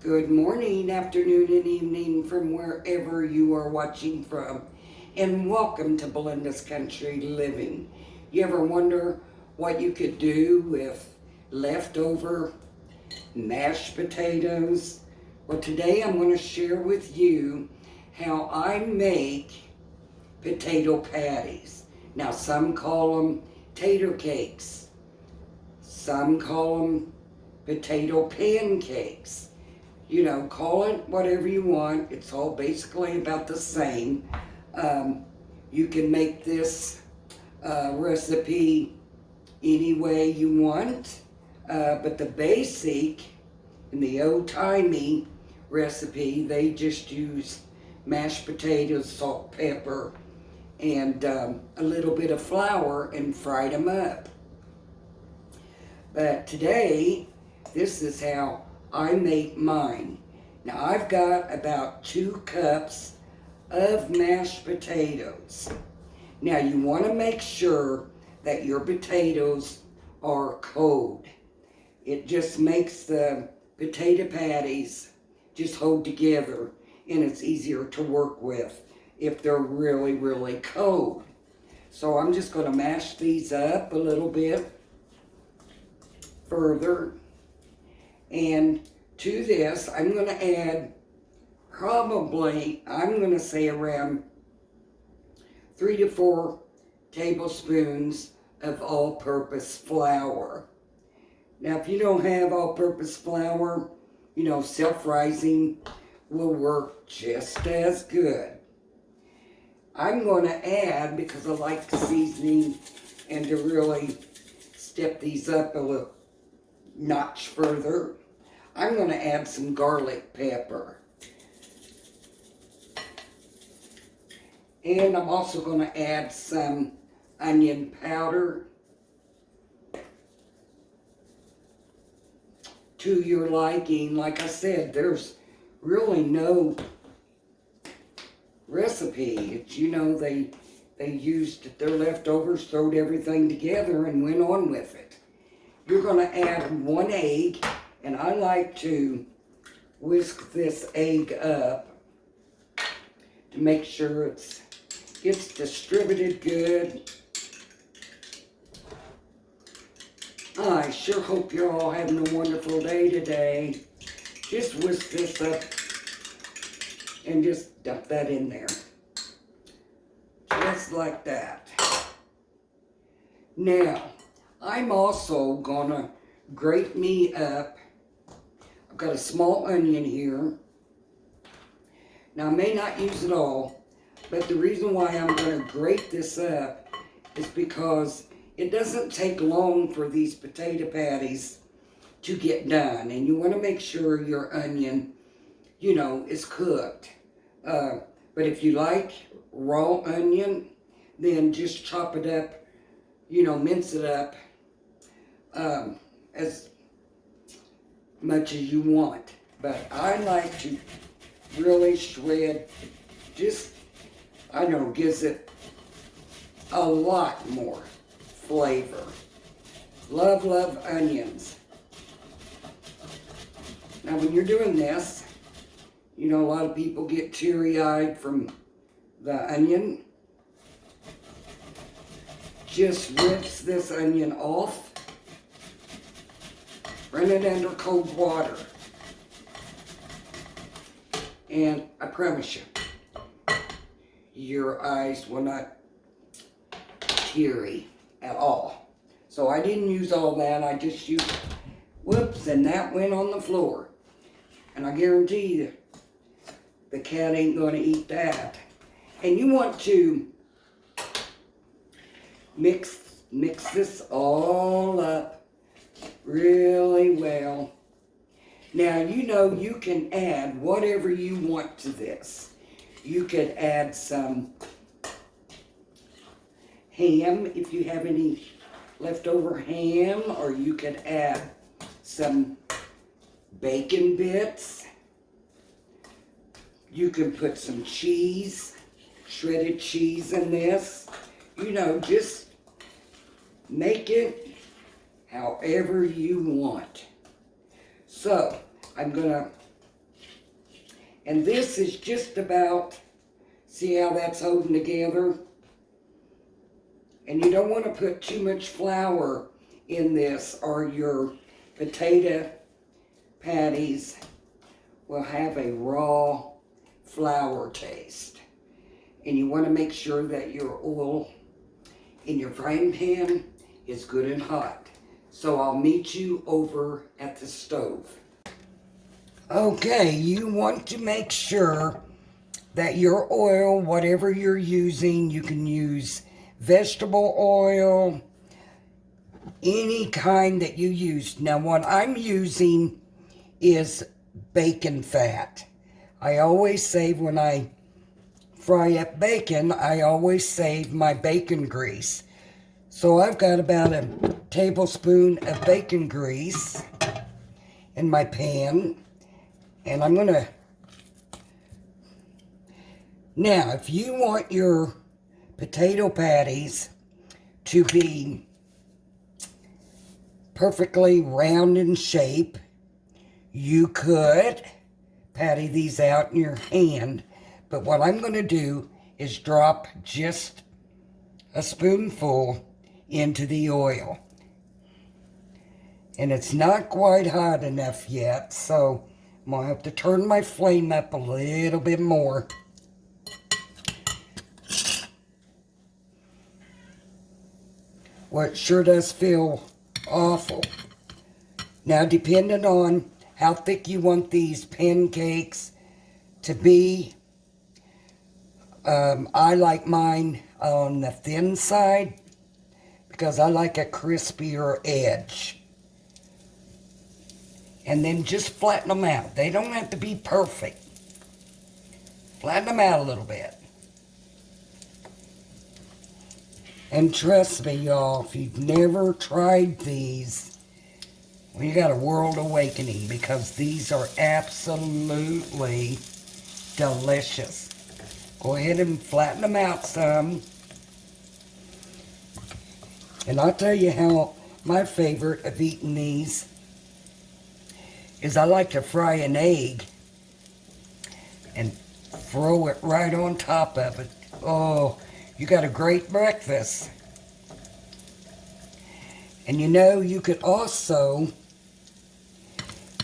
Good morning, afternoon, and evening from wherever you are watching from. And welcome to Belinda's Country Living. You ever wonder what you could do with leftover mashed potatoes? Well, today I'm going to share with you how I make potato patties. Now, some call them tater cakes. Some call them potato pancakes. You know, call it whatever you want. It's all basically about the same. You can make this recipe any way you want, but the basic and the old-timey recipe, they just use mashed potatoes, salt, pepper, and a little bit of flour and fried them up. But today, this is how I make mine. Now I've got about 2 cups of mashed potatoes. Now you want to make sure that your potatoes are cold. It just makes the potato patties just hold together, and it's easier to work with if they're really, really cold. So I'm just going to mash these up a little bit further. And to this, I'm going to add probably, I'm going to say around 3 to 4 tablespoons of all-purpose flour. Now, if you don't have all-purpose flour, you know, self-rising will work just as good. I'm going to add, because I like seasoning and to really step these up a little notch further, I'm going to add some garlic pepper. And I'm also going to add some onion powder to your liking. Like I said, there's really no recipe. It's, you know, they used their leftovers, throwed everything together, and went on with it. You're going to add 1 egg, and I like to whisk this egg up to make sure it's distributed good. I sure hope you're all having a wonderful day today. Just whisk this up and just dump that in there. Just like that. Now, I'm also gonna grate me up. I've got a small onion here. Now I may not use it all, but the reason why I'm gonna grate this up is because it doesn't take long for these potato patties to get done, and you want to make sure your onion, you know, is cooked. But if you like raw onion, then just chop it up, you know, mince it up as much as you want. But I like to really shred, just, I know, gives it a lot more flavor. Love, love onions. Now when you're doing this, you know, a lot of people get teary-eyed from the onion. Just rinse this onion off. Run it under cold water. And I promise you, your eyes will not teary at all. So I didn't use all that. I just used, whoops, and that went on the floor. And I guarantee you, the cat ain't going to eat that. And you want to mix this all up really well. Now, you know, you can add whatever you want to this. You could add some ham if you have any leftover ham, or you could add some bacon bits. You can put some cheese, shredded cheese in this. You know, just make it however you want. So, I'm going to And this is just about, see how that's holding together? And you don't want to put too much flour in this, or your potato patties will have a raw flour taste. And you want to make sure that your oil in your frying pan is good and hot. So I'll meet you over at the stove. Okay, you want to make sure that your oil, whatever you're using, you can use vegetable oil, any kind that you use. Now what I'm using is bacon fat. I always save, when I fry up bacon, I always save my bacon grease. So I've got about a tablespoon of bacon grease in my pan. And I'm going to, now if you want your potato patties to be perfectly round in shape, you could patty these out in your hand. But what I'm going to do is drop just a spoonful into the oil. And it's not quite hot enough yet, so I'm going to have to turn my flame up a little bit more. Well, it sure does feel awful. Now, depending on how thick you want these pancakes to be, I like mine on the thin side because I like a crispier edge. And then just flatten them out. They don't have to be perfect. Flatten them out a little bit. And trust me, y'all, if you've never tried these, well, you got a world awakening, because these are absolutely delicious. Go ahead and flatten them out some. And I'll tell you how my favorite of eating these is I like to fry an egg and throw it right on top of it. Oh, you got a great breakfast. And you know, you could also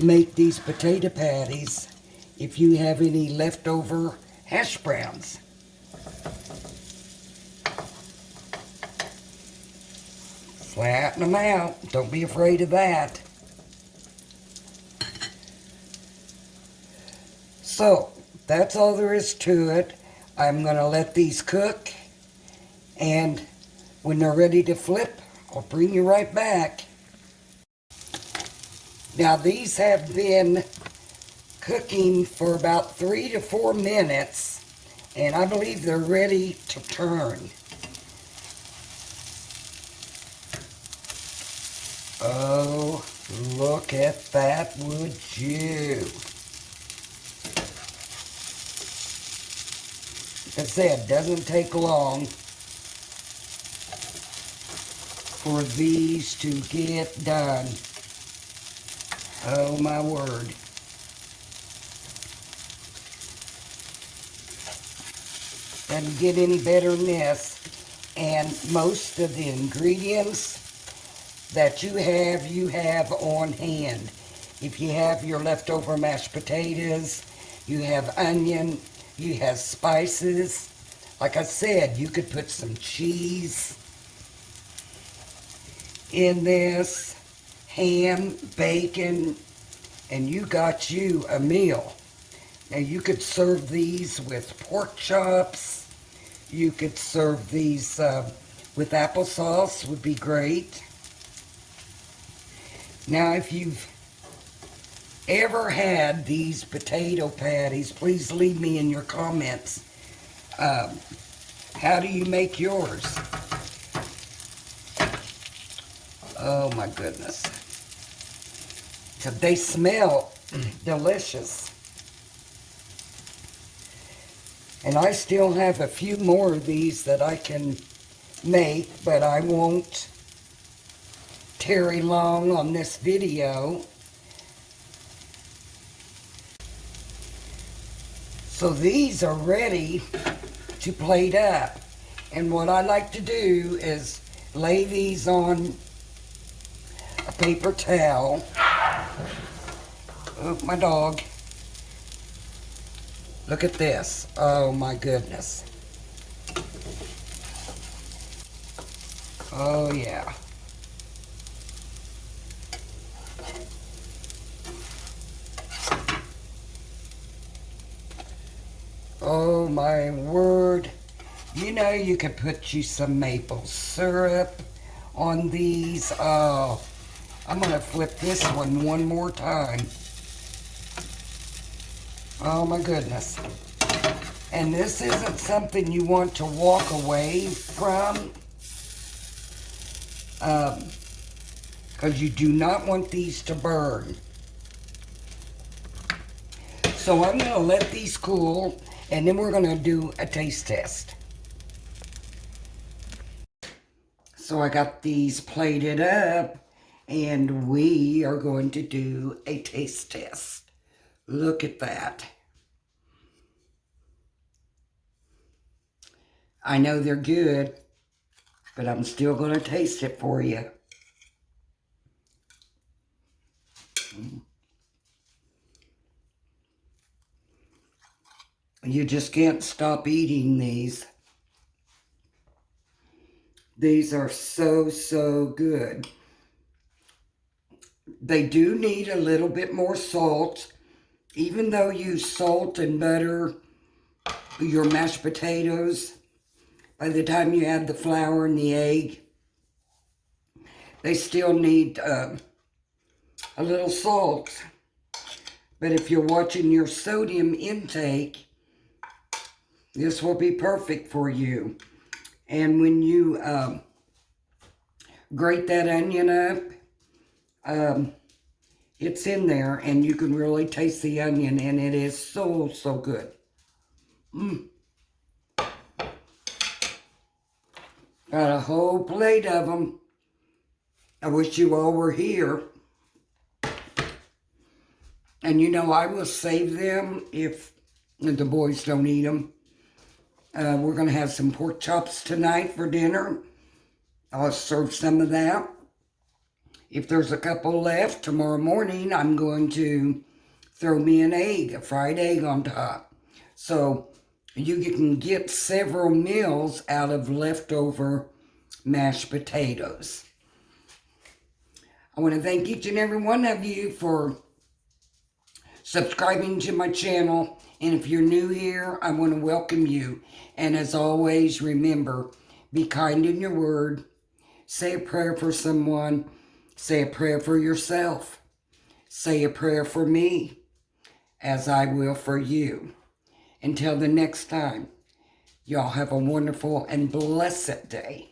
make these potato patties if you have any leftover hash browns. Flatten them out. Don't be afraid of that. So, that's all there is to it. I'm going to let these cook, and when they're ready to flip, I'll bring you right back. Now, these have been cooking for about 3 to 4 minutes, and I believe they're ready to turn. Oh, look at that, would you? Like I said, doesn't take long for these to get done. Oh my word. Doesn't get any better than this. And most of the ingredients that you have on hand. If you have your leftover mashed potatoes, you have onion, you have spices. Like I said, you could put some cheese in this, ham, bacon, and you got you a meal. Now you could serve these with pork chops. You could serve these with applesauce, would be great. Now if you've ever had these potato patties, please leave me in your comments. How do you make yours? Oh my goodness. They smell delicious. And I still have a few more of these that I can make, but I won't tarry long on this video. So these are ready to plate up. And what I like to do is lay these on a paper towel. Oh, my dog. Look at this. Oh my goodness. Oh yeah. Oh my word. You know, you could put you some maple syrup on these. Oh, I'm going to flip this one more time. Oh my goodness. And this isn't something you want to walk away from. Because you do not want these to burn. So I'm going to let these cool, and then we're going to do a taste test. So I got these plated up, and we are going to do a taste test. Look at that. I know they're good, but I'm still going to taste it for you. You just can't stop eating these. These are so, so good. They do need a little bit more salt. Even though you salt and butter your mashed potatoes, by the time you add the flour and the egg, they still need a little salt. But if you're watching your sodium intake, this will be perfect for you. And when you grate that onion up, it's in there, and you can really taste the onion, and it is so, so good. Got a whole plate of them. I wish you all were here. And you know, I will save them if the boys don't eat them. We're going to have some pork chops tonight for dinner. I'll serve some of that. If there's a couple left tomorrow morning, I'm going to throw me an egg, a fried egg on top. So you can get several meals out of leftover mashed potatoes. I want to thank each and every one of you for subscribing to my channel. And if you're new here, I want to welcome you. And as always, remember, be kind in your word. Say a prayer for someone. Say a prayer for yourself. Say a prayer for me, as I will for you. Until the next time, y'all have a wonderful and blessed day.